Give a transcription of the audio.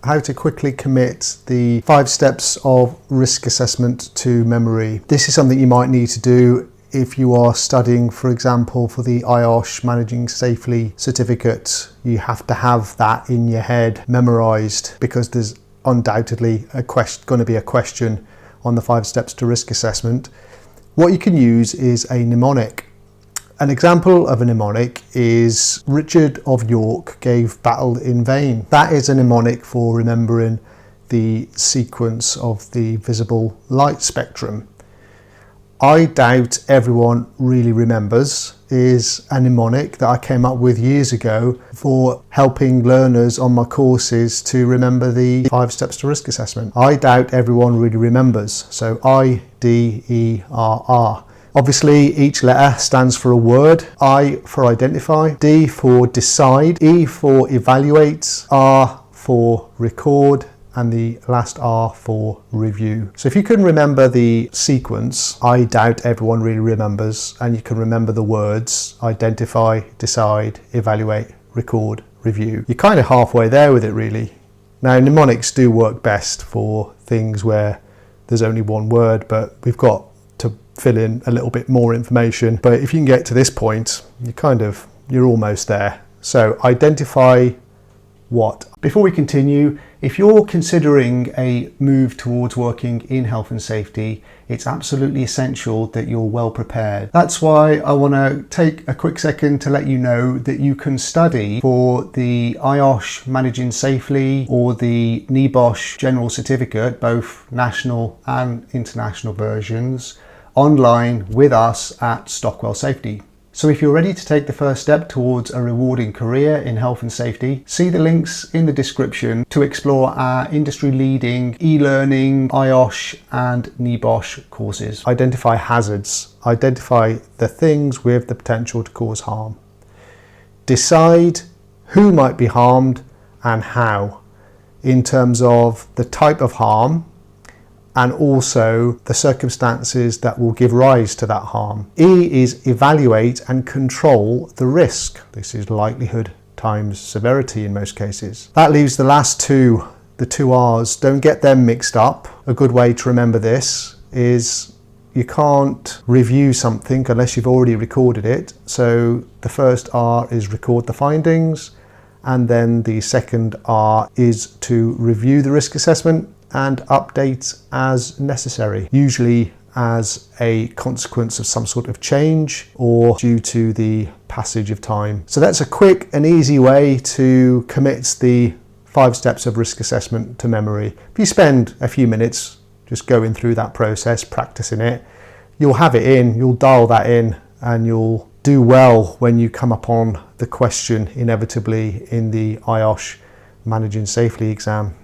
how to quickly commit the 5 steps of risk assessment to memory. This is something you might need to do if you are studying, for example, for the IOSH Managing Safely certificate. You have to have that in your head memorized, because there's undoubtedly going to be a question on the 5 steps to risk assessment. What you can use is a mnemonic. An example of a mnemonic is Richard of York gave battle in vain. That is a mnemonic for remembering the sequence of the visible light spectrum. I doubt everyone really remembers is a mnemonic that I came up with years ago for helping learners on my courses to remember the 5 steps to risk assessment. I doubt everyone really remembers. So IDERR. Obviously, each letter stands for a word. I for identify, D for decide, E for evaluate, R for record, and the last R for review. So if you can remember the sequence, I doubt everyone really remembers, and you can remember the words identify, decide, evaluate, record, review, you're kind of halfway there with it really. Now, mnemonics do work best for things where there's only one word, but we've got to fill in a little bit more information. But if you can get to this point, you're almost there. So identify what. Before we continue, if you're considering a move towards working in health and safety, it's absolutely essential that you're well prepared. That's why I want to take a quick second to let you know that you can study for the IOSH Managing Safely or the NEBOSH General Certificate, both national and international versions, online with us at Stockwell Safety. So if you're ready to take the first step towards a rewarding career in health and safety, see the links in the description to explore our industry-leading e-learning, IOSH and NEBOSH courses. Identify hazards. Identify the things with the potential to cause harm. Decide who might be harmed and how, in terms of the type of harm and also the circumstances that will give rise to that harm. E is evaluate and control the risk. This is likelihood times severity in most cases. That leaves the last two, the 2 R's. Don't get them mixed up. A good way to remember this is you can't review something unless you've already recorded it. So the first R is record the findings, and then the second R is to review the risk assessment and update as necessary, usually as a consequence of some sort of change or due to the passage of time. So that's a quick and easy way to commit the 5 steps of risk assessment to memory. If you spend a few minutes just going through that process, practicing it, you'll have it in, you'll dial that in, and you'll do well when you come upon the question inevitably in the IOSH Managing Safely exam.